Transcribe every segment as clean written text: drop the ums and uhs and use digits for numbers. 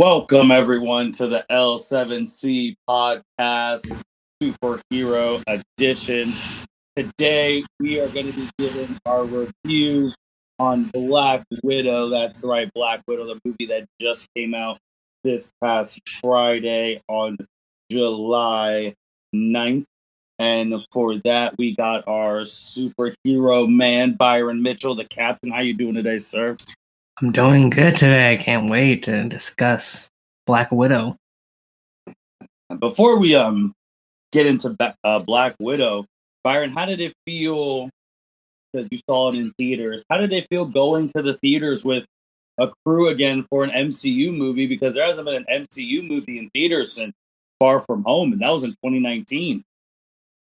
Welcome, everyone, to the L7C podcast, Superhero Edition. Today, we are going to be giving our review on Black Widow. That's right, Black Widow, the movie that just came out this past Friday on July 9th. And for that, we got our superhero man, Byron Mitchell, the captain. How you doing today, sir? I'm doing good today. I can't wait to discuss Black Widow. Before we get into Black Widow, Byron, how did it feel that you saw it in theaters? How did it feel going to the theaters with a crew again for an MCU movie? Because there hasn't been an MCU movie in theaters since Far From Home, and that was in 2019.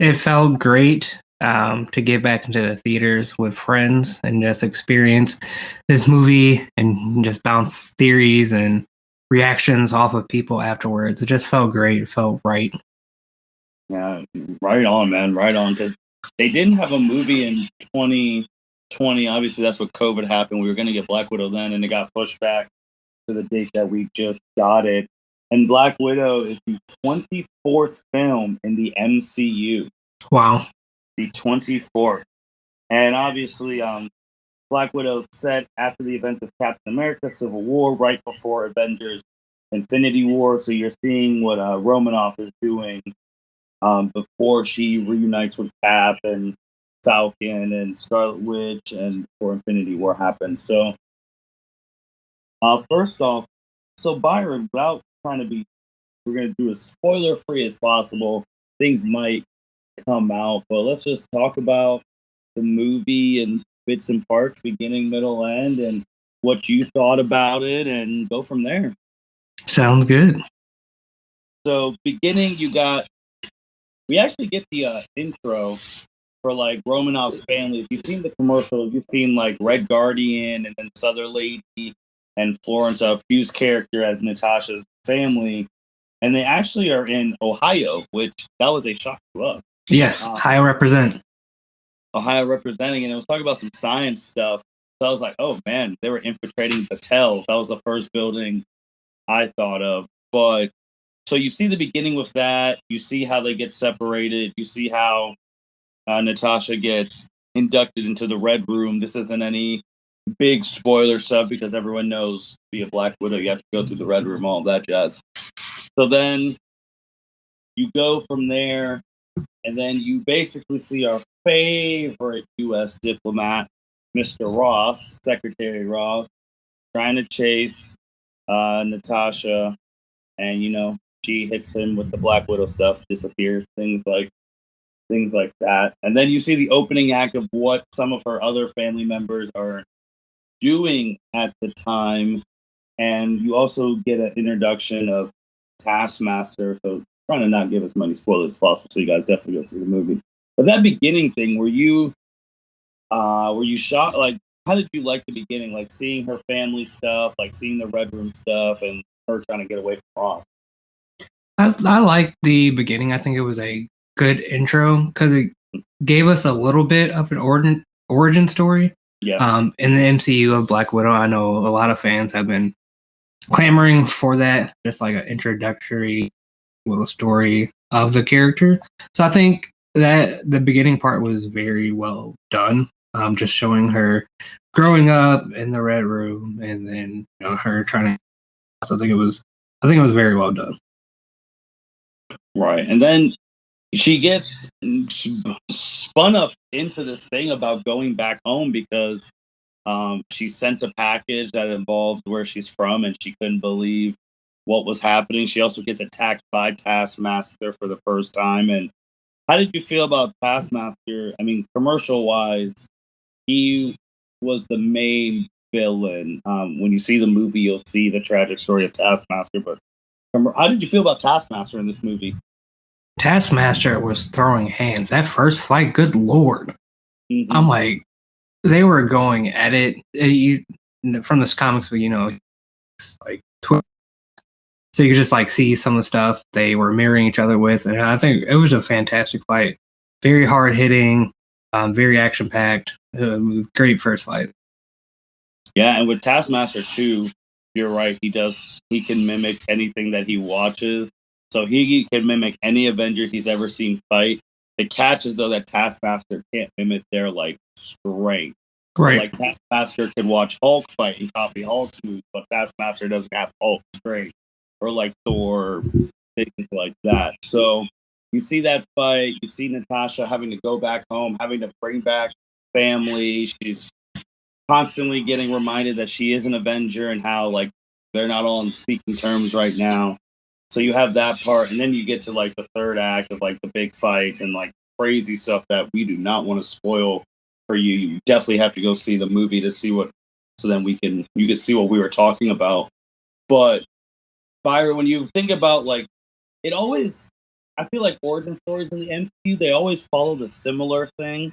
It felt great to get back into the theaters with friends and just experience this movie and just bounce theories and reactions off of people afterwards. It just felt great. It felt right. Yeah, right on, man. Right on. Because they didn't have a movie in 2020. Obviously, that's what COVID happened. We were going to get Black Widow then, and it got pushed back to the date that we just got it. And Black Widow is the 24th film in the MCU. Wow. The 24th. And obviously, Black Widow set after the events of Captain America, Civil War, right before Avengers, Infinity War. So you're seeing what Romanoff is doing before she reunites with Cap and Falcon and Scarlet Witch and before Infinity War happens. So first off, so Byron, without trying to be, we're going to do as spoiler-free as possible. Things might come out, but let's just talk about the movie and bits and parts, beginning, middle, end, and what you thought about it, and go from there. Sounds good. So beginning, we actually get the intro for like Romanoff's family. If you've seen the commercial, you've seen like Red Guardian and then Southern Lady and Florence, Pugh's character as Natasha's family, and they actually are in Ohio, which that was a shock to us. Yes, Ohio representing, and it was talking about some science stuff. So I was like, oh man, they were infiltrating Battelle. That was the first building I thought of. But so you see the beginning with that. You see how they get separated. You see how Natasha gets inducted into the Red Room. This isn't any big spoiler stuff because everyone knows, be a Black Widow, you have to go through the Red Room, all that jazz. So then you go from there, and then you basically see our favorite U.S. diplomat, Mr. Ross, Secretary Ross, trying to chase Natasha, and she hits him with the Black Widow stuff, disappears, things like that. And then you see the opening act of what some of her other family members are doing at the time, and you also get an introduction of Taskmaster. So trying to not give as many spoilers as possible, so you guys definitely go see the movie. But that beginning thing, were you shocked? Like, how did you like the beginning? Like seeing her family stuff, like seeing the Red Room stuff, and her trying to get away from Ross. I liked the beginning. I think it was a good intro because it gave us a little bit of an origin story. Yeah. In the MCU of Black Widow, I know a lot of fans have been clamoring for that, just like an introductory little story of the character. So I think that the beginning part was very well done. Just showing her growing up in the Red Room, and then her trying to. So I think it was very well done. Right, and then she gets spun up into this thing about going back home because she sent a package that involved where she's from, and she couldn't believe what was happening. She also gets attacked by Taskmaster for the first time. And how did you feel about Taskmaster? I mean, commercial-wise, he was the main villain. When you see the movie, you'll see the tragic story of Taskmaster. But how did you feel about Taskmaster in this movie? Taskmaster was throwing hands. That first fight, good lord. Mm-hmm. I'm like, they were going at it. From this comics, but it's like Twitter. So you could just like see some of the stuff they were mirroring each other with, and I think it was a fantastic fight. Very hard hitting, very action packed. It was a great first fight. Yeah, and with Taskmaster too, you're right. He does. He can mimic anything that he watches. So he can mimic any Avenger he's ever seen fight. The catch is though that Taskmaster can't mimic their like strength. Right. So, like Taskmaster can watch Hulk fight and copy Hulk's moves, but Taskmaster doesn't have Hulk strength or like Thor, things like that. So you see that fight. You see Natasha having to go back home, having to bring back family. She's constantly getting reminded that she is an Avenger and how like they're not all on speaking terms right now. So you have that part, and then you get to like the third act of like the big fights and like crazy stuff that we do not want to spoil for you. You definitely have to go see the movie to see what, so then you can see what we were talking about. But Byron, when you think about like it always, I feel like origin stories in the MCU, they always follow the similar thing.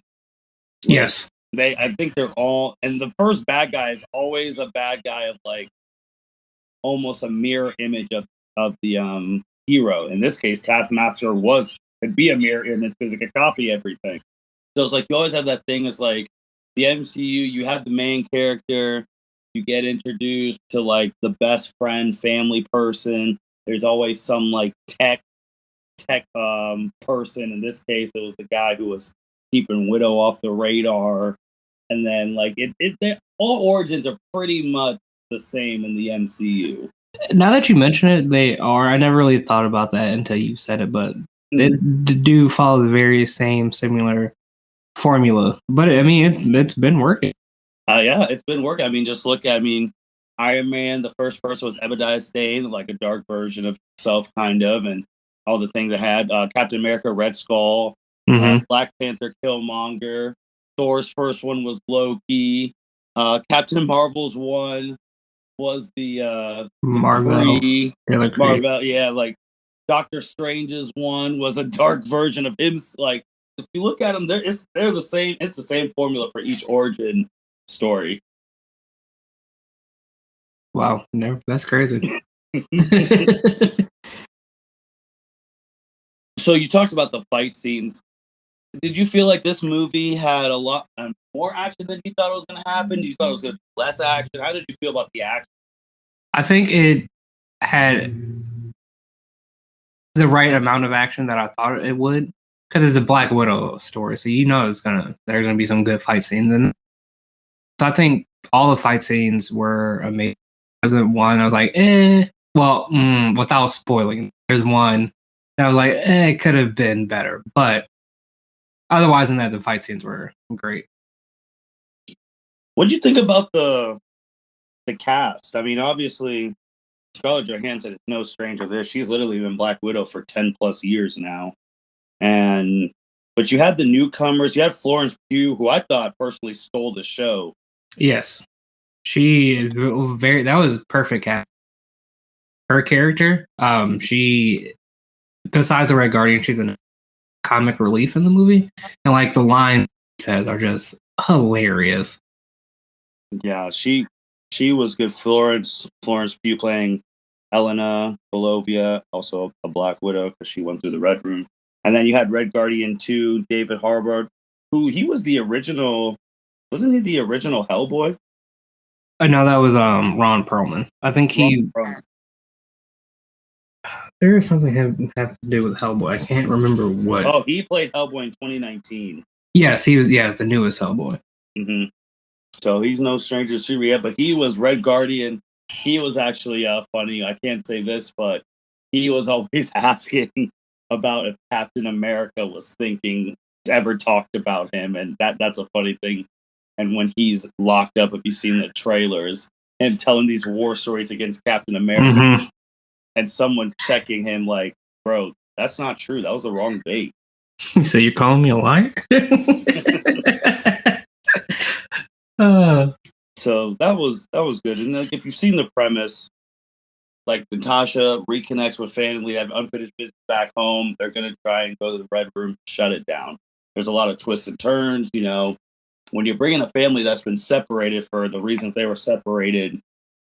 Like, yes. I think they're all, and the first bad guy is always a bad guy of like almost a mirror image of the hero. In this case, Taskmaster could be a mirror image because it could copy everything. So it's like you always have that thing. It's like the MCU, you have the main character, you get introduced to like the best friend, family person. There's always some like tech person. In this case, it was the guy who was keeping Widow off the radar. And then like all origins are pretty much the same in the MCU. Now that you mention it, they are. I never really thought about that until you said it, but they do follow the very same similar formula. But I mean, it's been working. Yeah, it's been working. I mean, just look at, Iron Man, the first person was Ebadiah Stane, like a dark version of himself, kind of, and all the things I had. Captain America, Red Skull, Black Panther, Killmonger. Thor's first one was Loki. Captain Marvel's one was the Marvel. Marvel, yeah, like Doctor Strange's one was a dark version of him. Like if you look at them, they're the same. It's the same formula for each origin story. Wow, no, that's crazy. So you talked about the fight scenes. Did you feel like this movie had a lot more action than you thought it was going to happen? Did you thought it was going to be less action? How did you feel about the action? I think it had the right amount of action that I thought it would, because it's a Black Widow story, so there's gonna be some good fight scenes. And so I think all the fight scenes were amazing. There's one I was like, well, without spoiling, there's one that I was like, it could have been better, but otherwise than that, the fight scenes were great. What'd you think about the cast? I mean, obviously, Scarlett Johansson is no stranger to this. She's literally been Black Widow for 10 plus years now. But you had the newcomers. You had Florence Pugh, who I thought personally stole the show. Yes. That was perfect cast. Her character, she, besides the Red Guardian, she's a comic relief in the movie. And like the lines she says are just hilarious. Yeah, she was good. Florence Pugh playing Elena Belovia, also a Black Widow because she went through the Red Room. And then you had Red Guardian 2, David Harbour, who he was the original, wasn't he the original Hellboy? No, that was Ron Perlman. I think there is something have to do with Hellboy. I can't remember what. Oh, he played Hellboy in 2019. Yes, he was. Yeah, the newest Hellboy. Mm-hmm. So he's no stranger to Syria, but he was Red Guardian. He was actually funny. I can't say this, but he was always asking about if Captain America was ever talked about him, and that's a funny thing. And when he's locked up, if you've seen the trailers, him telling these war stories against Captain America, and someone checking him like, bro, that's not true. That was the wrong date. So you're calling me a liar? So that was good. And like, if you've seen the premise, like Natasha reconnects with family, have unfinished business back home. They're gonna try and go to the Red Room, shut it down. There's a lot of twists and turns. When you're bringing a family that's been separated for the reasons they were separated,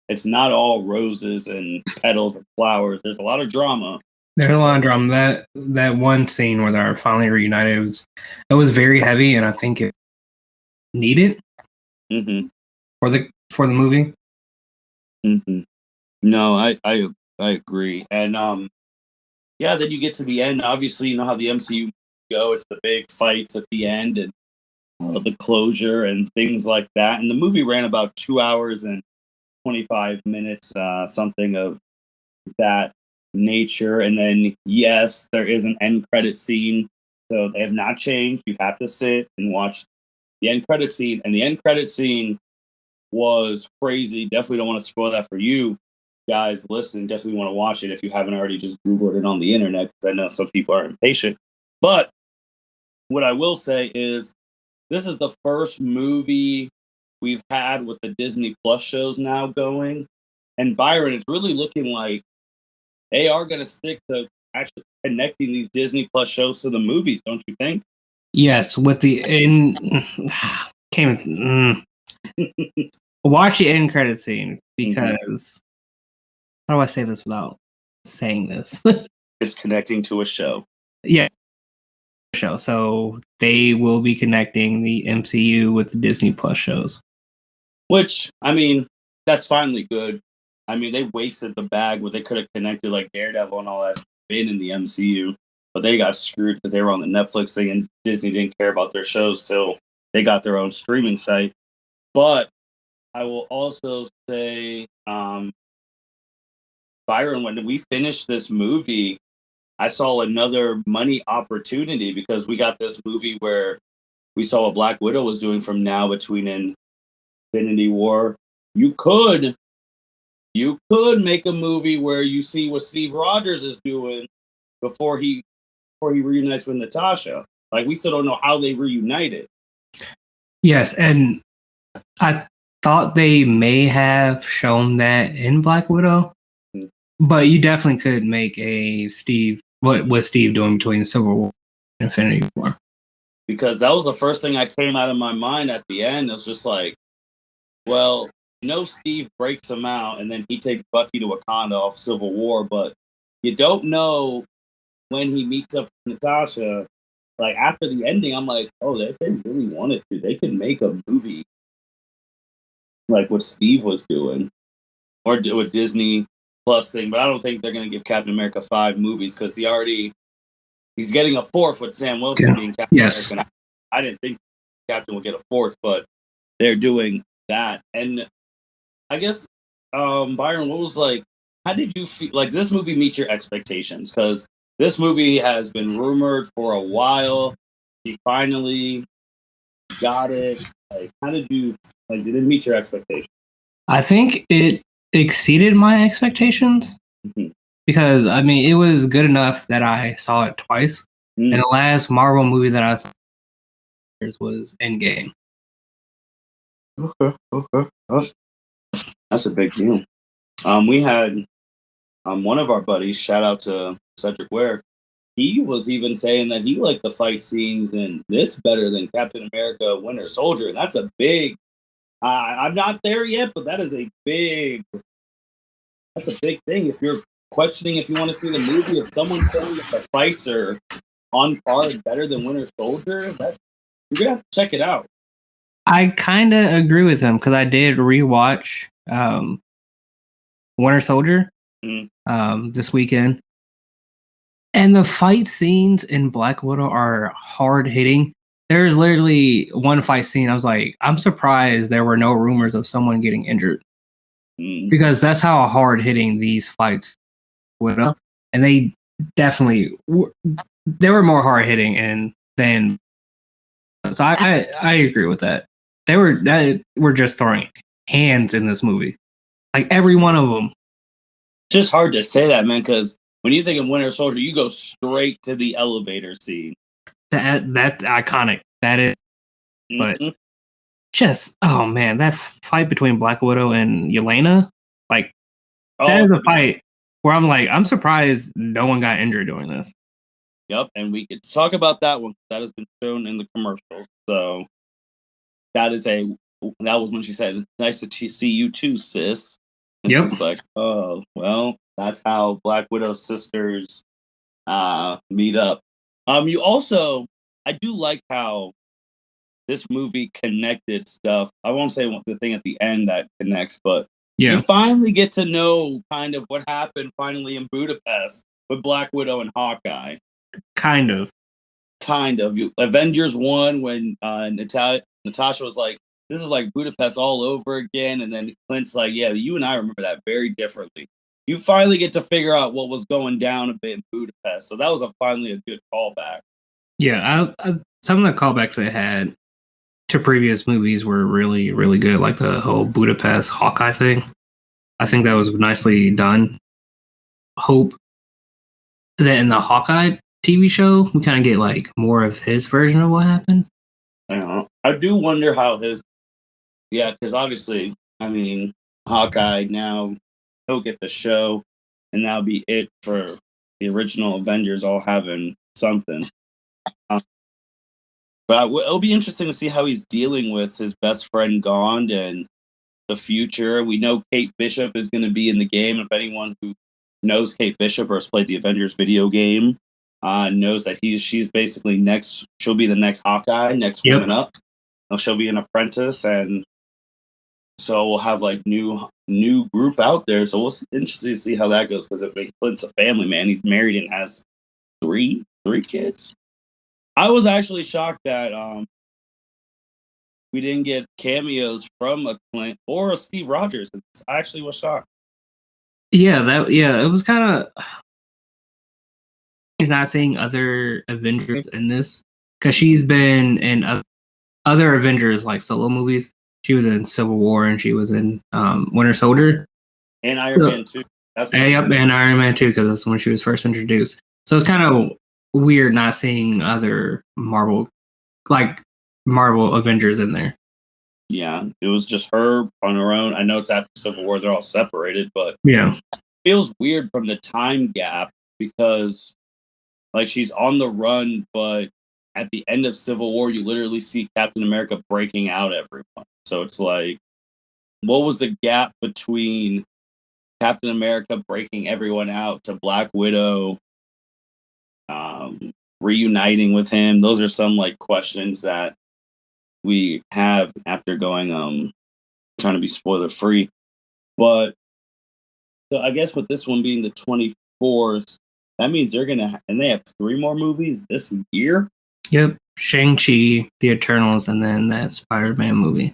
it's not all roses and petals and flowers. There's a lot of drama. There's a lot of drama. That one scene where they're finally reunited, it was very heavy, and I think it needed for the movie. Mm-hmm. No, I agree. And yeah, then you get to the end. Obviously, you know how the MCU go. It's the big fights at the end and the closure and things like that. And the movie ran about 2 hours and 25 minutes, something of that nature. And then, yes, there is an end credit scene. So they have not changed. You have to sit and watch the end credit scene. And the end credit scene was crazy. Definitely don't want to spoil that for you guys. Listen, definitely want to watch it if you haven't already just Googled it on the internet, because I know some people are impatient. But what I will say is this is the first movie we've had with the Disney Plus shows now going. And Byron, it's really looking like they are going to stick to actually connecting these Disney Plus shows to the movies, don't you think? Yes, with the watch the end credit scene because how do I say this without saying this? It's connecting to a show. Yeah, show. So they will be connecting the MCU with the Disney Plus shows. Which, I mean, that's finally good. I mean, they wasted the bag where they could have connected like Daredevil and all that been in the MCU, but they got screwed because they were on the Netflix thing and Disney didn't care about their shows till they got their own streaming site. But I will also say, Byron, when we finished this movie, I saw another money opportunity because we got this movie where we saw what Black Widow was doing from now between Infinity War. You could make a movie where you see what Steve Rogers is doing before he reunites with Natasha. Like, we still don't know how they reunited. Yes, and I thought they may have shown that in Black Widow, but you definitely could make a Steve. What was Steve doing between Civil War and Infinity War? Because that was the first thing that came out of my mind at the end. It's just like, well, Steve breaks him out and then he takes Bucky to Wakanda off Civil War, but you don't know when he meets up with Natasha. Like, after the ending, I'm like, oh, if they really wanted to, they could make a movie like what Steve was doing or do a Disney Plus thing. But I don't think they're going to give Captain America 5 movies because he's getting a fourth with Sam Wilson being Captain America. I didn't think Captain would get a fourth, but they're doing that. And I guess, Byron, what was like, how did you feel? Like, this movie meet your expectations? Because this movie has been rumored for a while. He finally got it. Like, how did you, like, did it meet your expectations? I think it exceeded my expectations because, I mean, it was good enough that I saw it twice. And the last Marvel movie that I saw was Endgame. Okay. That's a big deal. We had one of our buddies, shout out to Cedric Ware, he was even saying that he liked the fight scenes in this better than Captain America Winter Soldier. And that's a big, I'm not there yet, but that's a big thing. If you're questioning if you want to see the movie, if someone's saying that the fights are on par better than Winter Soldier, you're going to have to check it out. I kind of agree with him because I did rewatch Winter Soldier this weekend. And the fight scenes in Black Widow are hard hitting. There's literally one fight scene. I was like, I'm surprised there were no rumors of someone getting injured because that's how hard hitting these fights were. And they definitely they were more hard hitting than. So I agree with that. They were just throwing hands in this movie, like every one of them. Just hard to say that, man, because when you think of Winter Soldier, you go straight to the elevator scene. That's iconic. That is, but just oh man, that fight between Black Widow and Yelena, like that is a fight where I'm like, I'm surprised no one got injured doing this. Yep, and we could talk about that one. That has been shown in the commercials. So that was when she said, "Nice to see you too, sis." And it's like, oh well, that's how Black Widow sisters meet up. You also, I do like how this movie connected stuff. I won't say the thing at the end that connects, but You finally get to know kind of what happened finally in Budapest with Black Widow and Hawkeye. Kind of. Avengers 1 when Natasha was like, this is like Budapest all over again. And then Clint's like, yeah, you and I remember that very differently. You finally get to figure out what was going down a bit in Budapest. So that was finally a good callback. Yeah, some of the callbacks they had to previous movies were really, really good. Like the whole Budapest Hawkeye thing. I think that was nicely done. Hope that in the Hawkeye TV show, we kind of get like more of his version of what happened. I do wonder how because obviously, I mean, Hawkeye now, he'll get the show, and that'll be it for the original Avengers all having something. But it'll be interesting to see how he's dealing with his best friend Gond and the future. We know Kate Bishop is going to be in the game. If anyone who knows Kate Bishop or has played the Avengers video game knows that she's basically next. She'll be the next Hawkeye, next woman up. She'll be an apprentice, and so we'll have like new group out there. So we'll interested to see how that goes because it makes Clint's a family man. He's married and has three kids. I was actually shocked that we didn't get cameos from a Clint or a Steve Rogers. I actually was shocked. It was kind of not seeing other Avengers in this because she's been in other Avengers like solo movies. She was in Civil War and she was in Winter Soldier and Iron Man 2. And Iron Man 2 because that's when she was first introduced. So it's kind of weird not seeing other Marvel Avengers in there. Yeah, it was just her on her own. I know it's after Civil War; they're all separated, but it feels weird from the time gap because, like, she's on the run, but at the end of Civil War, you literally see Captain America breaking out everyone. So it's like, what was the gap between Captain America breaking everyone out to Black Widow reuniting with him? Those are some like questions that we have after going trying to be spoiler free. But so I guess with this one being the 24th, that means they have 3 more movies this year. Yep. Shang-Chi, The Eternals, and then that Spider-Man movie.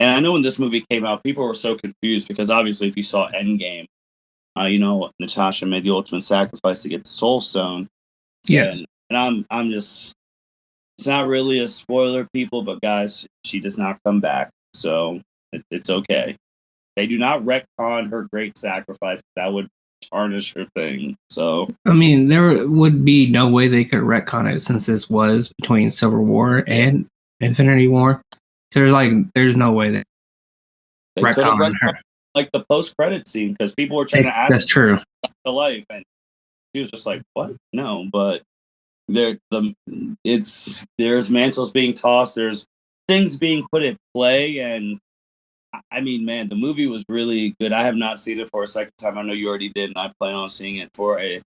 And I know when this movie came out, people were so confused because obviously if you saw Endgame, Natasha made the ultimate sacrifice to get the Soul Stone. Yes. And I'm just, it's not really a spoiler, people, but guys, she does not come back. So it's okay. They do not retcon her great sacrifice. That would tarnish her thing. So I mean, there would be no way they could retcon it since this was between Civil War and Infinity War. So there's no way they could have retconned like the post-credit scene because people were trying to ask. That's true. To life, and she was just like, "What? No!" But there's mantles being tossed. There's things being put at play, and I mean, man, the movie was really good. I have not seen it for a second time. I know you already did, and I plan on seeing it for a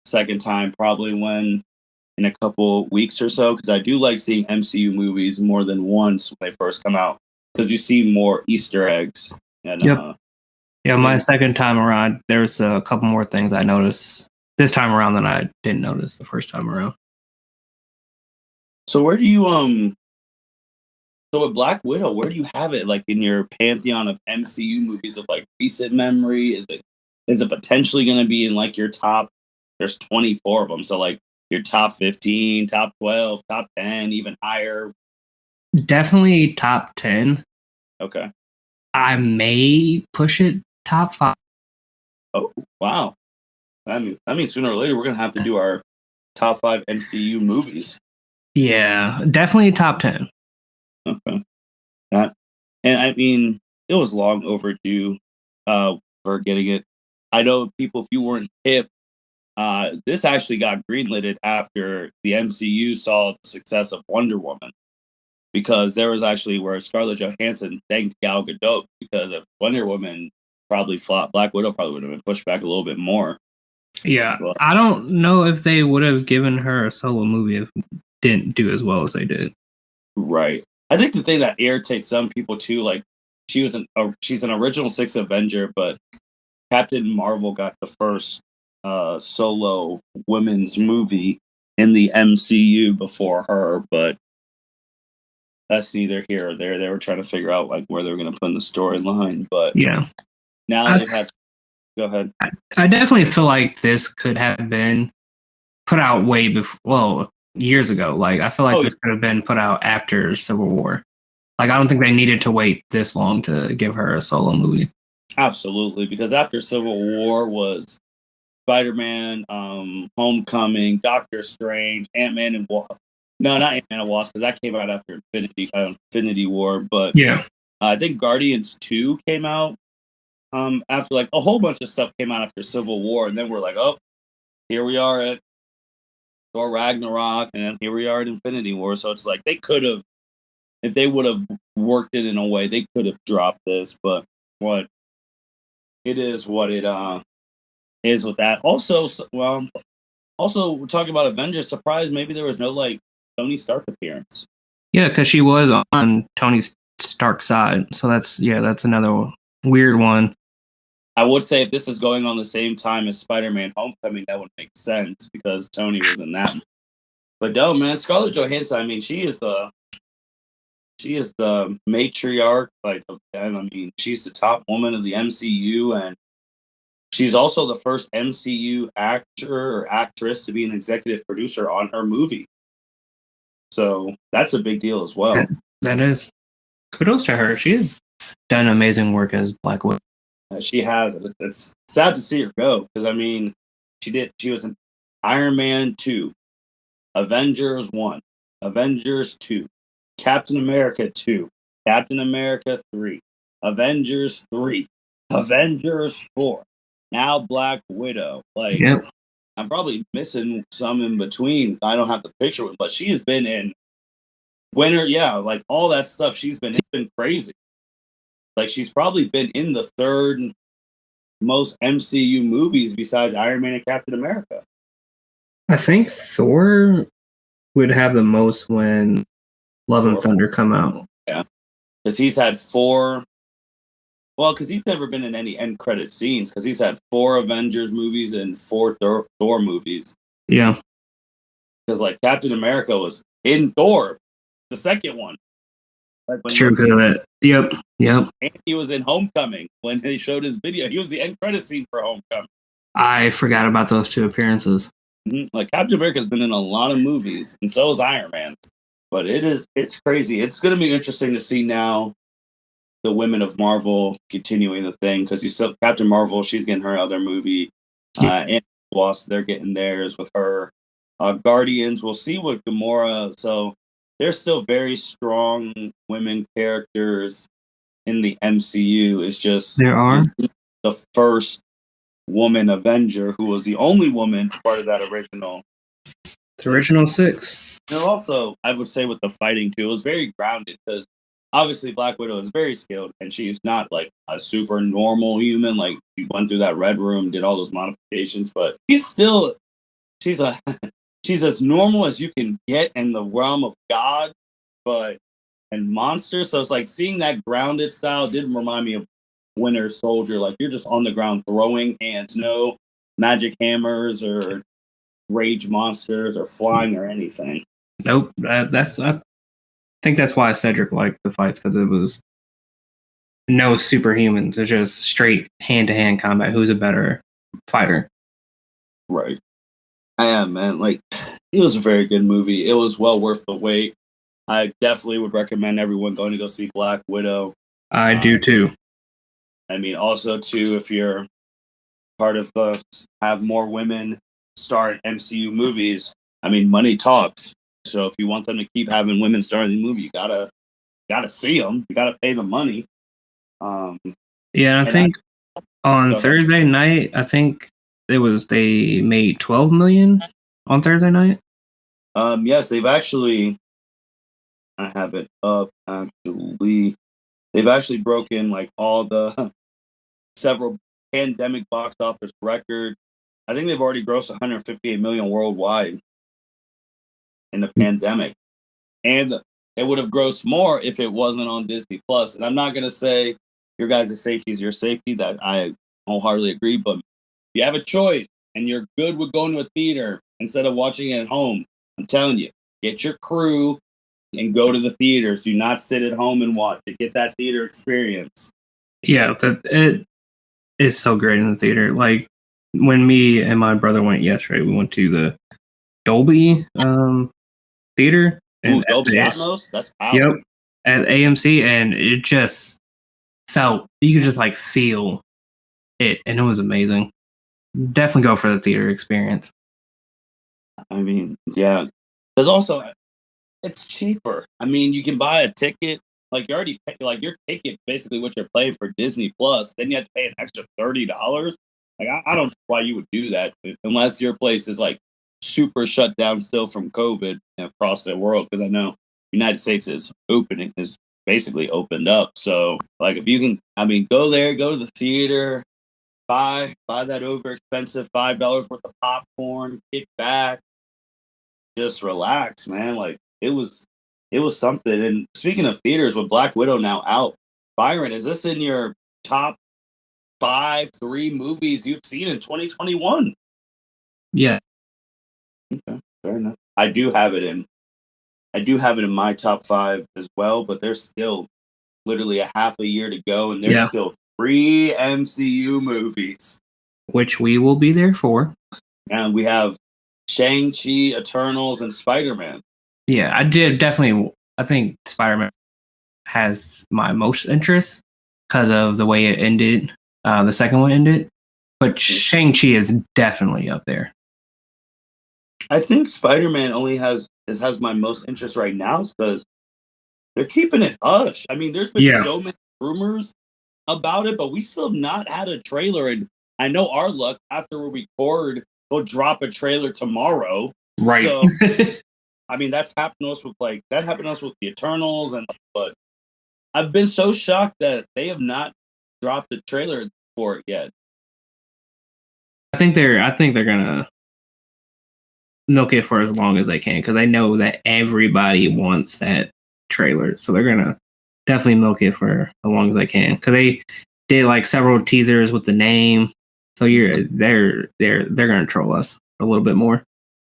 second time, probably in a couple weeks or so, because I do like seeing MCU movies more than once when they first come out, because you see more Easter eggs. And, my second time around, there's a couple more things I noticed this time around that I didn't notice the first time around. So where do you So with Black Widow, where do you have it, like in your pantheon of MCU movies of like recent memory? Is it potentially going to be in like your top? There's 24 of them, so like your top 15, top 12, top 10, even higher. Definitely top 10. Okay. I may push it top 5. Oh wow! I mean, sooner or later we're gonna have to do our top 5 MCU movies. Yeah, definitely top 10. Okay. And I mean, it was long overdue for getting it. I know people, if you weren't hip, this actually got greenlighted after the MCU saw the success of Wonder Woman, because there was actually where Scarlett Johansson thanked Gal Gadot, because if Wonder Woman probably flopped, Black Widow probably would have been pushed back a little bit more. Yeah, but I don't know if they would have given her a solo movie if it didn't do as well as they did. Right. I think the thing that irritates some people too, like, she's an original Six Avenger, but Captain Marvel got the first solo women's movie in the MCU before her, but that's neither here or there. They were trying to figure out like where they were going to put in the storyline, but Yeah. now they've had. Go ahead. I definitely feel like this could have been put out way before, well, years ago. Like, I feel like this could have been put out after Civil War. Like, I don't think they needed to wait this long to give her a solo movie. Absolutely, because after Civil War was Spider-Man, Homecoming, Doctor Strange, Ant-Man and Wasp. No, not Ant-Man and Wasp, because that came out after Infinity War. But yeah, I think Guardians 2 came out after like a whole bunch of stuff came out after Civil War, and then we're like, oh, here we are at Thor Ragnarok, and then here we are at Infinity War. So it's like they could have, if they would have worked it in a way, they could have dropped this. But what it is, what it is with that. Also, we're talking about Avengers. Surprise, maybe there was no like Tony Stark appearance. Yeah, because she was on Tony Stark's side. So that's another weird one. I would say if this is going on the same time as Spider-Man Homecoming, that would make sense because Tony was in that. But no, man, Scarlett Johansson, I mean, she is the matriarch, like, and I mean, she's the top woman of the MCU, and she's also the first MCU actor or actress to be an executive producer on her movie. So that's a big deal as well. That is. Kudos to her. She has done amazing work as Black Widow. She has. It's sad to see her go because I mean, she was in Iron Man 2, Avengers 1, Avengers 2, Captain America 2, Captain America 3, Avengers 3, Avengers 4, now Black Widow. Like, yep. I'm probably missing some in between. I don't have the picture with, but she has been in Winter, yeah, like all that stuff. It's been crazy. Like she's probably been in the third most MCU movies besides Iron Man and Captain America. I think Thor would have the most when Love and Thunder come out. Yeah, because he's had 4. Well, because he's never been in any end credit scenes. Because he's had 4 Avengers movies and 4 Thor movies. Yeah, because like Captain America was in Thor, the second one. Like true. Yep. And he was in Homecoming when they showed his video. He was the end credit scene for Homecoming. I forgot about those 2 appearances. Mm-hmm. Like Captain America's been in a lot of movies, and so is Iron Man. But it's crazy. It's going to be interesting to see now the women of Marvel continuing the thing because you saw Captain Marvel, she's getting her other movie, and Wasp, they're getting theirs with her. Guardians, we'll see what Gamora. So there's still very strong women characters in the MCU. It's just there are the first woman Avenger who was the only woman part of that original. It's original 6. And also, I would say with the fighting too, it was very grounded because obviously Black Widow is very skilled and she's not like a super normal human. Like she went through that red room, did all those modifications, but she's as normal as you can get in the realm of God, and monster. So it's like seeing that grounded style didn't remind me of Winter Soldier. Like you're just on the ground throwing hands, no magic hammers or rage monsters or flying or anything. Nope. I think that's why Cedric liked the fights because it was no superhumans. It's just straight hand-to-hand combat. Who's a better fighter? Right. I am, man. Like, it was a very good movie. It was well worth the wait. I definitely would recommend everyone going to go see Black Widow. I do too. I mean, also too, if you're part of have more women star in MCU movies, I mean, money talks. So if you want them to keep having women star in the movie, you gotta see them. You gotta pay the money. Yeah, I think on Thursday night, I think they made 12 million on Thursday night. Yes, they've actually. I have it up. Actually, they've actually broken like all the several pandemic box office records. I think they've already grossed 158 million worldwide in the pandemic, and it would have grossed more if it wasn't on Disney Plus. And I'm not gonna say your guys' safety is your safety. That I wholeheartedly agree. But if you have a choice and you're good with going to a theater instead of watching it at home, I'm telling you, get your crew and go to the theaters. Do not sit at home and watch it. Get that theater experience. Yeah, it is so great in the theater. Like when me and my brother went yesterday, we went to the Dolby theater. Ooh, Dolby Atmos? That's power. Yep, at AMC, and it just felt, you could just like feel it, and it was amazing. Definitely go for the theater experience. I mean, yeah. There's also, it's cheaper. I mean, you can buy a ticket. Like you already pay, like your ticket basically what you're paying for Disney Plus. Then you have to pay an extra $30. Like I don't know why you would do that unless your place is like super shut down still from COVID across the world. Because I know United States is basically opened up. So like if you can, I mean, go there, go to the theater, buy that over expensive $5 worth of popcorn, kick back, just relax, man. Like it was something. And speaking of theaters, with Black Widow now out, Byron, is this in your top 3 movies you've seen in 2021? Yeah. Okay, fair enough. I do have it in my top 5 as well, but there's still literally a half a year to go, and there's still 3 MCU movies, which we will be there for. And we have Shang-Chi, Eternals, and Spider-Man. Yeah, I think Spider-Man has my most interest because of the way it ended. The second one ended, but Shang-Chi is definitely up there. I think Spider-Man only has my most interest right now because they're keeping it hush. I mean, there's been so many rumors about it, but we still have not had a trailer. And I know our luck, after we record, we'll drop a trailer tomorrow. Right. So, I mean, that happened to us with the Eternals, but I've been so shocked that they have not dropped a trailer for it yet. I think they're gonna milk it for as long as they can because they know that everybody wants that trailer, so they're gonna definitely milk it for as long as they can because they did like several teasers with the name. So they're gonna troll us a little bit more.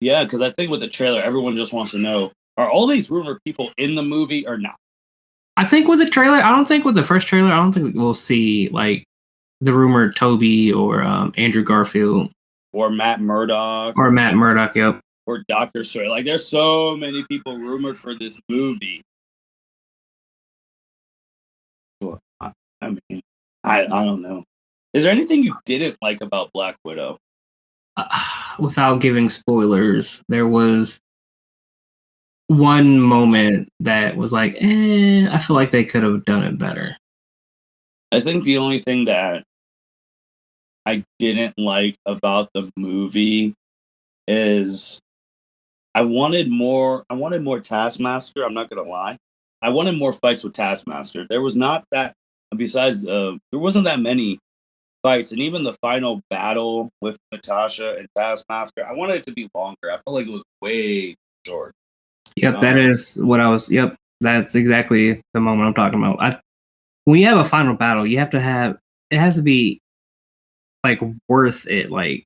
Yeah, because I think with the trailer, everyone just wants to know: are all these rumored people in the movie or not? I think with the trailer, I don't think with the first trailer, I don't think we'll see like the rumored Toby or Andrew Garfield or Matt Murdock Yep. Or Dr. Strange. Like, there's so many people rumored for this movie. Well, I mean, I don't know. Is there anything you didn't like about Black Widow? Without giving spoilers, there was one moment that was like, I feel like they could have done it better. I think the only thing that I didn't like about the movie is I wanted more Taskmaster. I'm not gonna lie. I wanted more fights with Taskmaster. There was not that. Besides, there wasn't that many fights, and even the final battle with Natasha and Taskmaster, I wanted it to be longer. I felt like it was way short. Yep, that is what I was. Yep, that's exactly the moment I'm talking about. When you have a final battle, it has to be like worth it. Like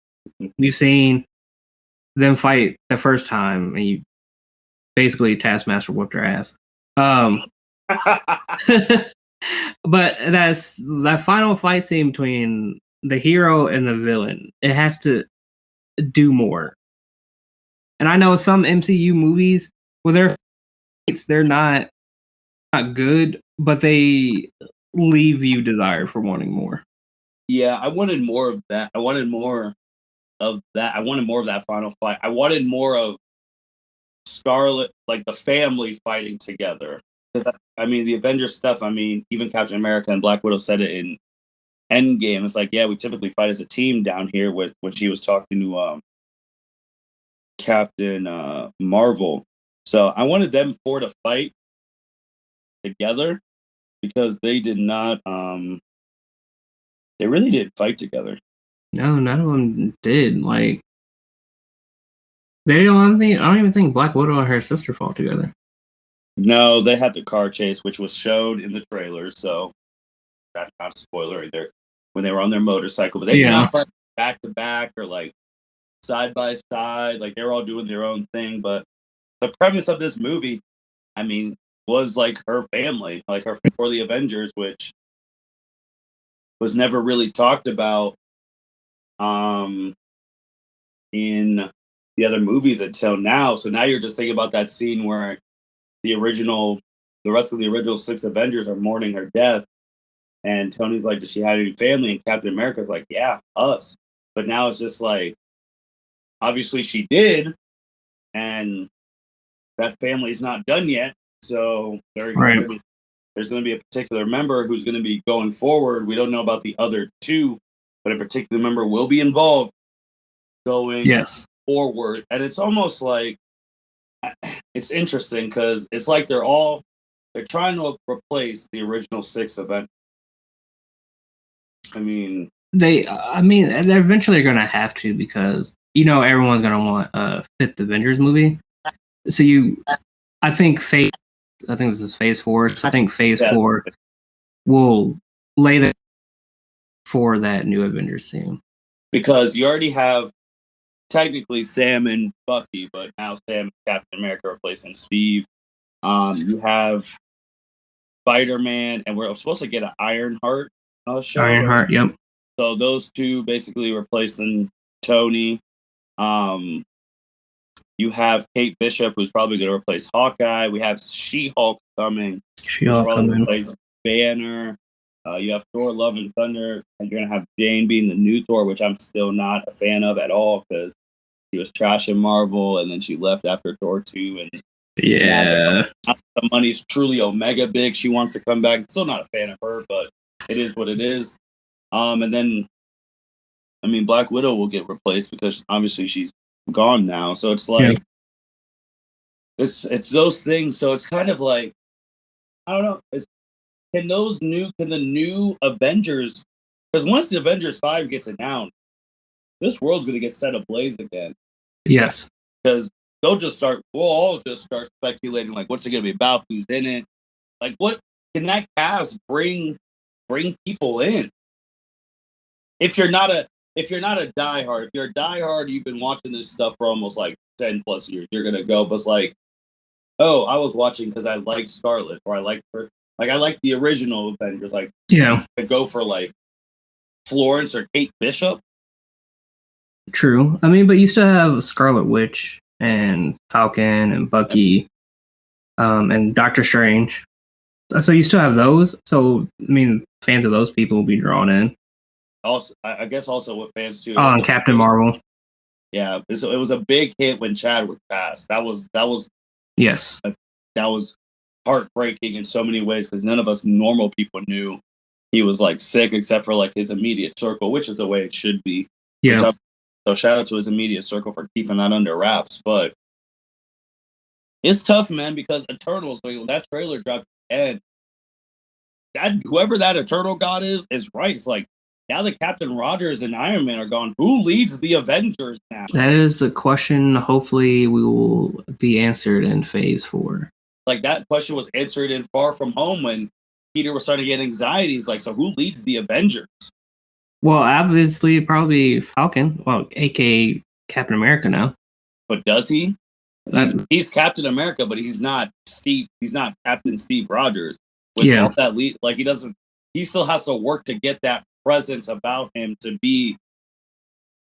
you've seen them fight the first time, and you basically Taskmaster whooped her ass. But that final fight scene between the hero and the villain, it has to do more. And I know some MCU movies, well, their fights, they're not good, but they leave you desire for wanting more. Yeah, I wanted more of that. I wanted more of that final fight. I wanted more of Scarlett, like the family fighting together. I mean, the Avengers stuff, I mean, even Captain America and Black Widow said it in Endgame. It's like, yeah, we typically fight as a team down here when she was talking to Captain Marvel. So I wanted them 4 to fight together because they did not they really didn't fight together. No, none of them did. Like I don't even think Black Widow and her sister fought together. No, they had the car chase, which was showed in the trailers, so that's not a spoiler right there. When they were on their motorcycle, but they did not fight back to back or like side by side. Like they were all doing their own thing. But the premise of this movie, I mean, was like her family, like her for the Avengers, which was never really talked about in the other movies until now. So now you're just thinking about that scene where the rest of the original 6 Avengers are mourning her death. And Tony's like, does she have any family? And Captain America's like, yeah, us. But now it's just like, obviously she did. And that family's not done yet. So there's going to be a particular member who's going to be going forward. We don't know about the other 2, but a particular member will be involved going forward. And it's almost like, it's interesting because it's like they're trying to replace the original 6 event. I mean, they're eventually going to have to, because everyone's going to want a 5th Avengers movie. So I think this is Phase 4. So I think Phase 4 will lay the for that new Avengers scene, because you already have technically Sam and Bucky, but now Sam and Captain America replacing Steve. You have Spider-Man, and we're supposed to get an Ironheart show. Ironheart, yep. So those 2 basically replacing Tony. You have Kate Bishop, who's probably going to replace Hawkeye. We have She-Hulk coming. She-Hulk coming. Replace Banner. You have Thor: Love and Thunder, and you're going to have Jane being the new Thor, which I'm still not a fan of at all because she was trashing Marvel, and then she left after Thor 2. And the money's truly Omega big. She wants to come back. Still not a fan of her, but it is what it is. And then, I mean, Black Widow will get replaced because obviously she's gone now. So it's like, it's those things. So it's kind of like, I don't know. Can the new Avengers, because once the Avengers 5 gets announced, this world's going to get set ablaze again. Yes. Because we'll all just start speculating, like, what's it going to be about? Who's in it? Like, what can that cast bring people in? If you're not a diehard, if you're a diehard, you've been watching this stuff for almost like 10 plus years, you're going to go, but it's like, oh, I was watching because I like Scarlett, or I like her. Like, I like the original Avengers. Like, to go for like Florence or Kate Bishop. True. I mean, but you still have Scarlet Witch and Falcon and Bucky, and Doctor Strange. So you still have those. So I mean, fans of those people will be drawn in. Also, I guess also with fans too. Oh, and Captain Marvel. Yeah, it was a big hit when Chadwick passed. That was yes. That was heartbreaking in so many ways because none of us normal people knew he was like sick except for like his immediate circle, which is the way it should be. Yeah. So shout out to his immediate circle for keeping that under wraps. But it's tough, man, because Eternals, when that trailer dropped, and that whoever that Eternal God is right. It's like, now that Captain Rogers and Iron Man are gone, who leads the Avengers now? That is the question. Hopefully, we will be answered in Phase 4. Like, that question was answered in Far From Home when Peter was starting to get anxiety. He's like, so who leads the Avengers? Well, obviously, probably Falcon. Well, aka Captain America now. But does he? He's Captain America, but he's not Steve. He's not Captain Steve Rogers. With all that lead, like, he doesn't. He still has to work to get that presence about him to be.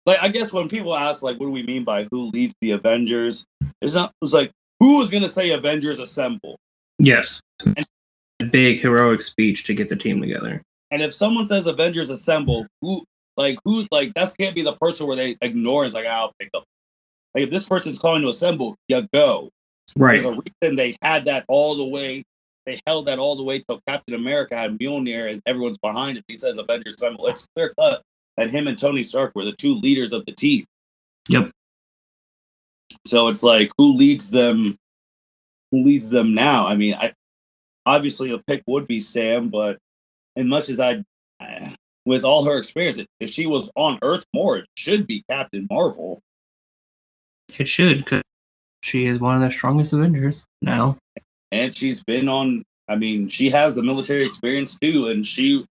Like, I guess when people ask, like, what do we mean by who leads the Avengers? It's like, who was going to say Avengers Assemble? Yes. And a big heroic speech to get the team together. And if someone says Avengers Assemble, who that can't be the person where they ignore. It's like, I'll pick up. Like, if this person's calling to assemble, you go. Right. There's a reason they had that all the way. They held that all the way till Captain America had Mjolnir and everyone's behind it. He says Avengers Assemble. It's clear cut that him and Tony Stark were the 2 leaders of the team. Yep. So it's like, who leads them? Who leads them now? I mean, obviously a pick would be Sam, but as much as with all her experience, if she was on Earth more, it should be Captain Marvel. It should, because she is one of the strongest Avengers now. and she's been on. I mean, she has the military experience too, and she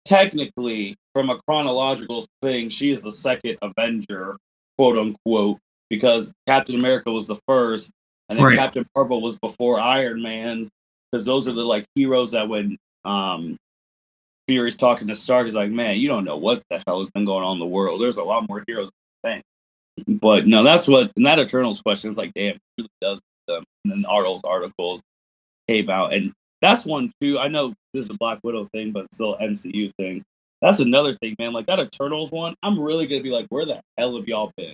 technically, from a chronological thing, she is the second Avenger, quote unquote, because Captain America was the first, and then Right. Captain Marvel was before Iron Man, because those are the like heroes that when Fury's talking to Stark, he's like, man, you don't know what the hell has been going on in the world. There's a lot more heroes than you think. But no, that's what, and that Eternals question is like, damn, it really does them. And then all those articles came out, and that's one too. I know this is a Black Widow thing, but it's still an MCU thing. That's another thing, man. Like that Eternals one, I'm really gonna be like, where the hell have y'all been?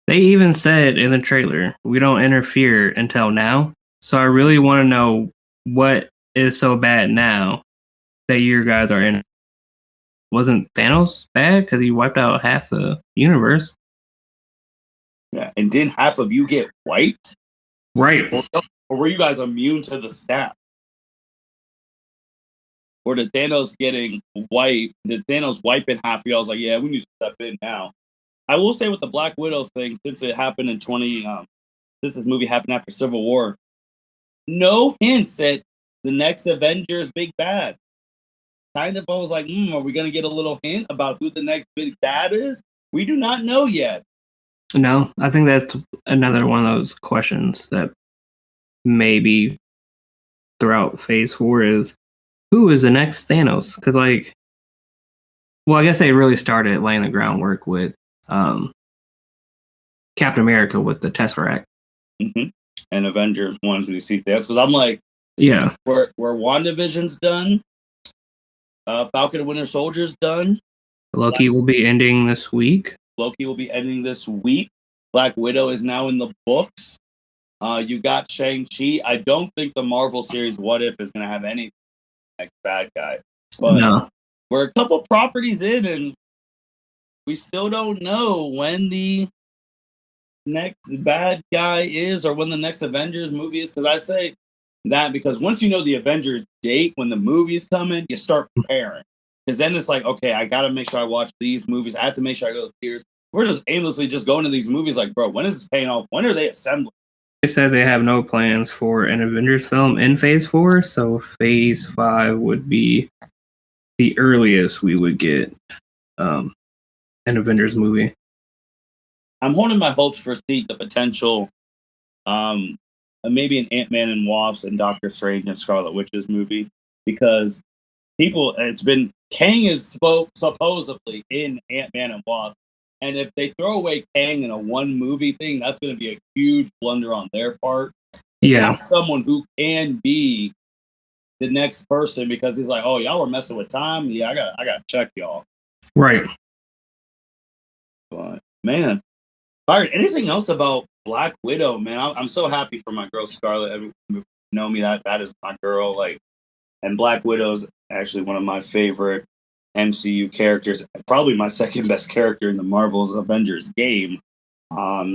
They even said in the trailer, we don't interfere until now. So I really want to know what is so bad now that you guys are in. Wasn't Thanos bad because he wiped out half the universe? Yeah, and didn't half of you get wiped? Right. Or were you guys immune to the staff? Or did Thanos getting wiped? Did Thanos wiping half of you? I was like, yeah, we need to step in now. I will say with the Black Widow thing, since it happened in since this movie happened after Civil War, no hints at the next Avengers big bad. Kind of, I was like, are we gonna get a little hint about who the next big bad is? We do not know yet. No, I think that's another one of those questions that maybe throughout Phase 4 is who is the next Thanos? Because, like, well, I guess they really started laying the groundwork with Captain America with the Tesseract. Mm-hmm. And Avengers ones we see that. Because I'm like, yeah, where WandaVision's done, Falcon and Winter Soldier's done. Loki will be ending this week. Loki will be ending this week. Black Widow is now in the books. You got Shang-Chi. I don't think the Marvel series What If is going to have any next bad guy. But no. We're a couple properties in, and we still don't know when the next bad guy is or when the next Avengers movie is. Because I say that because once you know the Avengers date, when the movie's coming, you start preparing. Because then it's like, okay, I got to make sure I watch these movies. I have to make sure I go to theaters. We're just aimlessly just going to these movies like, bro, when is this paying off? When are they assembling? They said they have no plans for an Avengers film in Phase 4, so Phase 5 would be the earliest we would get an Avengers movie. I'm holding my hopes for the potential, maybe an Ant-Man and Wasp and Doctor Strange and Scarlet Witch's movie, because it's been Kang is supposedly in Ant-Man and Wasp, and if they throw away Kang in a one movie thing, that's going to be a huge blunder on their part. Yeah, that's someone who can be the next person because he's like, oh, y'all were messing with time. Yeah, I got to check y'all. Right. But man, Byron, anything else about Black Widow? Man, I'm so happy for my girl Scarlett. You know me, that is my girl. Like, and Black Widow's actually one of my favorite MCU characters. Probably my second best character in the Marvel's Avengers game.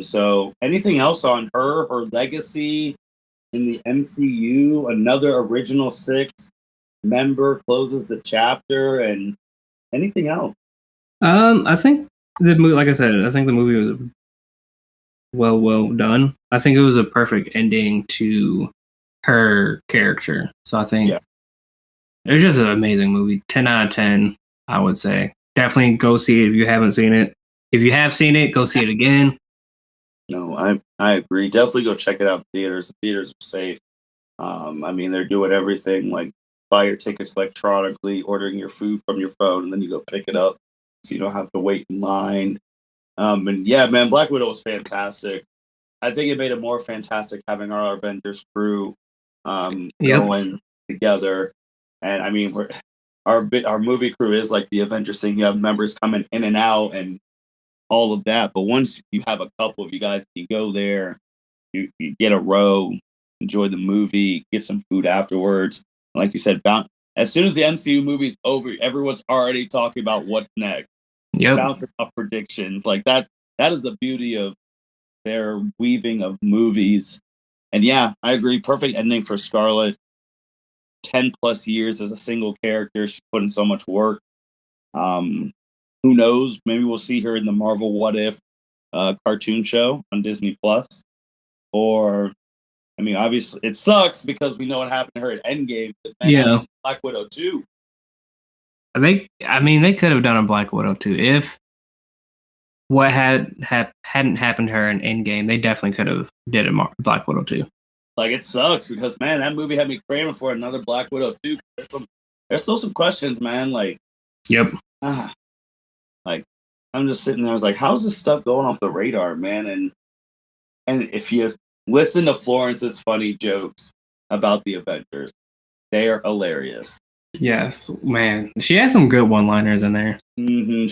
So anything else on her legacy in the MCU? Another original 6 member closes the chapter, and anything else? I think the movie, like I said, I think the movie was well done. I think it was a perfect ending to her character. So I think it was just an amazing movie. 10 out of 10, I would say. Definitely go see it if you haven't seen it. If you have seen it, go see it again. No, I agree. Definitely go check it out in theaters. The theaters are safe. I mean, they're doing everything like buy your tickets electronically, ordering your food from your phone, and then you go pick it up so you don't have to wait in line. And yeah, man, Black Widow was fantastic. I think it made it more fantastic having our Avengers crew going together. And I mean, our movie crew is like the Avengers thing. You have members coming in and out and all of that. But once you have a couple of you guys, you go there, you get a row, enjoy the movie, get some food afterwards. Like you said, as soon as the MCU movie's over, everyone's already talking about what's next. Bouncing off predictions. Like that is the beauty of their weaving of movies. And yeah, I agree. Perfect ending for Scarlett. 10 plus years as a single character. She's put in so much work. Who knows? Maybe we'll see her in the Marvel What If cartoon show on Disney Plus, or I mean, obviously, it sucks because we know what happened to her at Endgame. Man, Yeah. Black Widow too. They could have done a Black Widow too if what hadn't happened to her in Endgame. They definitely could have did a Black Widow too. Like, it sucks because, man, that movie had me craving for another Black Widow too. There's still some questions, man. Like, yep. Like, I'm just sitting there. I was like, how's this stuff going off the radar, man? And if you listen to Florence's funny jokes about the Avengers, they are hilarious. Yes, man. She has some good one-liners in there. Mm-hmm.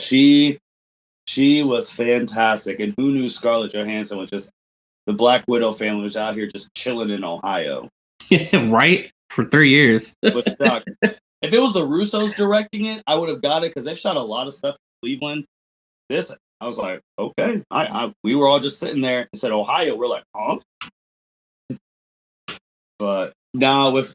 She was fantastic. And who knew Scarlett Johansson was just the Black Widow family was out here just chilling in Ohio. Right? For 3 years. If it was the Russos directing it, I would have got it because they've shot a lot of stuff in Cleveland. This, I was like, okay. We were all just sitting there and said Ohio. We're like, huh? But now, with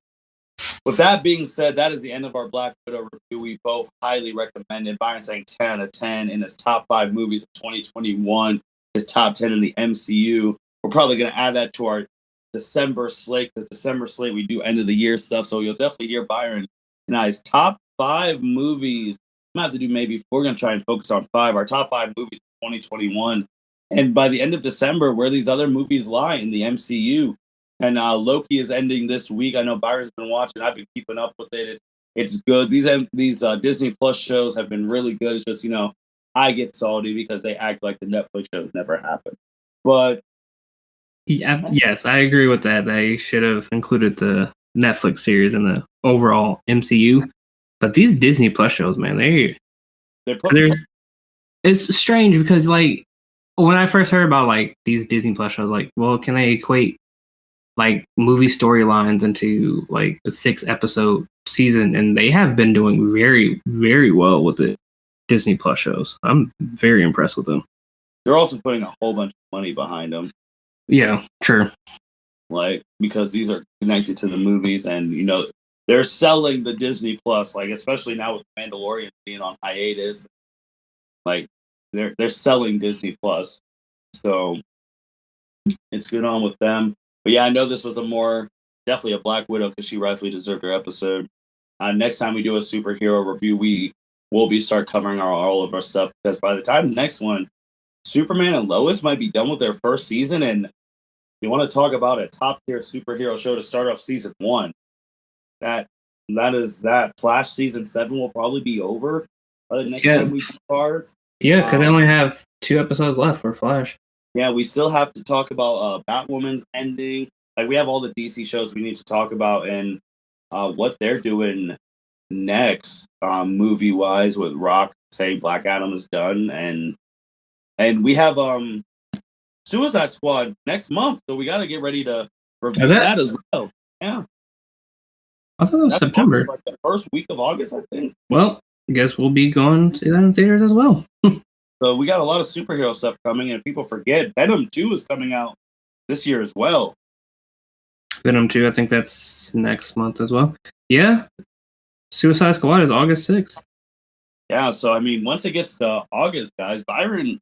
that being said, that is the end of our Black Widow review. We both highly recommend it. Byron saying 10 out of 10 in his top 5 movies of 2021, his top 10 in the MCU. We're probably going to add that to our December slate because December slate, we do end of the year stuff. So you'll definitely hear Byron and I's top 5 movies. I'm going to have to do maybe, we're going to try and focus on 5, our top 5 movies of 2021. And by the end of December, where these other movies lie in the MCU. And Loki is ending this week. I know Byron's been watching. I've been keeping up with it. It's good. These Disney Plus shows have been really good. It's just, I get salty because they act like the Netflix shows never happened. But yeah, yes, I agree with that. They should have included the Netflix series in the overall MCU. But these Disney Plus shows, man, it's strange because like when I first heard about like these Disney Plus shows, like, well, can they equate like movie storylines into like a 6-episode season? And they have been doing very, very well with the Disney Plus shows. I'm very impressed with them. They're also putting a whole bunch of money behind them. Yeah, sure. Like, because these are connected to the movies and, they're selling the Disney Plus, like, especially now with Mandalorian being on hiatus. Like, they're selling Disney Plus. So it's good on with them. But yeah, I know this was definitely a Black Widow because she rightfully deserved her episode. Next time we do a superhero review, we will start covering all of our stuff because by the time the next one, Superman and Lois might be done with their first season. And you want to talk about a top tier superhero show to start off season 1. That is that. Flash season 7 will probably be over by the next time we start. Yeah, because they only have 2 episodes left for Flash. Yeah, we still have to talk about Batwoman's ending. Like, we have all the DC shows we need to talk about and what they're doing next, movie-wise, with Rock saying Black Adam is done. And we have Suicide Squad next month, so we got to get ready to review that as well. Yeah. I thought it was September. It's like the first week of August, I think. Well, I guess we'll be going to see that in theaters as well. So we got a lot of superhero stuff coming, and people forget Venom 2 is coming out this year as well. Venom 2, I think that's next month as well. Yeah. Suicide Squad is August 6th. Yeah, so I mean, once it gets to August, guys, Byron's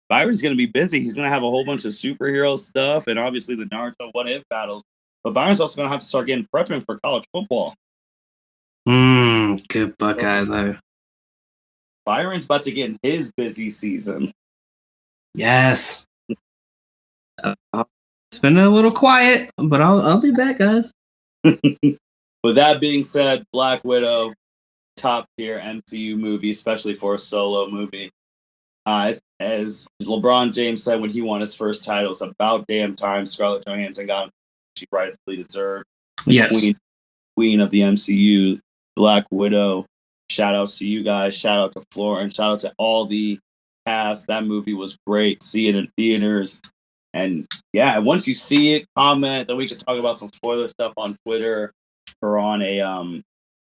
going to be busy. He's going to have a whole bunch of superhero stuff, and obviously the Naruto What If battles. But Byron's also going to have to start getting prepping for college football. Good Buckeyes. Byron's about to get in his busy season. Yes. It's been a little quiet, but I'll be back, guys. With that being said, Black Widow, top tier MCU movie, especially for a solo movie. As LeBron James said when he won his first title, it's about damn time Scarlett Johansson got him. She rightfully deserved. Yes. Queen of the MCU, Black Widow. Shout outs to you guys. Shout out to Florence. Shout out to all the cast. That movie was great. See it in theaters. And yeah, once you see it, comment. Then we can talk about some spoiler stuff on Twitter or on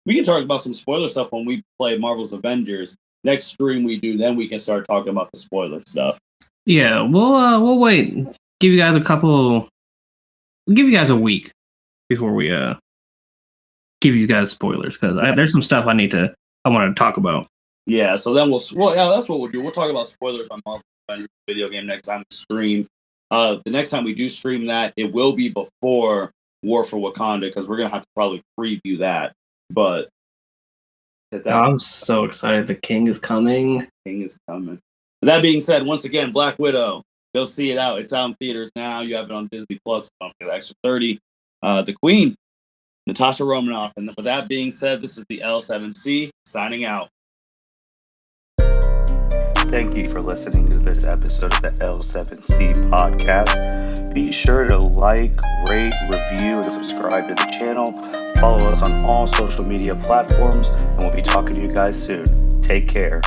we can talk about some spoiler stuff when we play Marvel's Avengers. Next stream we do, then we can start talking about the spoiler stuff. Yeah, we'll wait. Give you guys We'll give you guys a week before we give you guys spoilers because there's some stuff I want to talk about. Yeah, so then that's what we'll do. We'll talk about spoilers on Marvel Avengers video game next time we stream. The next time we do stream that, it will be before War for Wakanda, because we're gonna have to probably preview that. But I'm so excited. The King is coming. King is coming. That being said, once again, Black Widow, go see it out. It's out in theaters now. You have it on Disney Plus. Don't pay the extra $30. The Queen, Natasha Romanoff. And with that being said, this is the L7C signing out. Thank you for listening to this episode of the L7C podcast. Be sure to like, rate, review, and subscribe to the channel. Follow us on all social media platforms, and we'll be talking to you guys soon. Take care.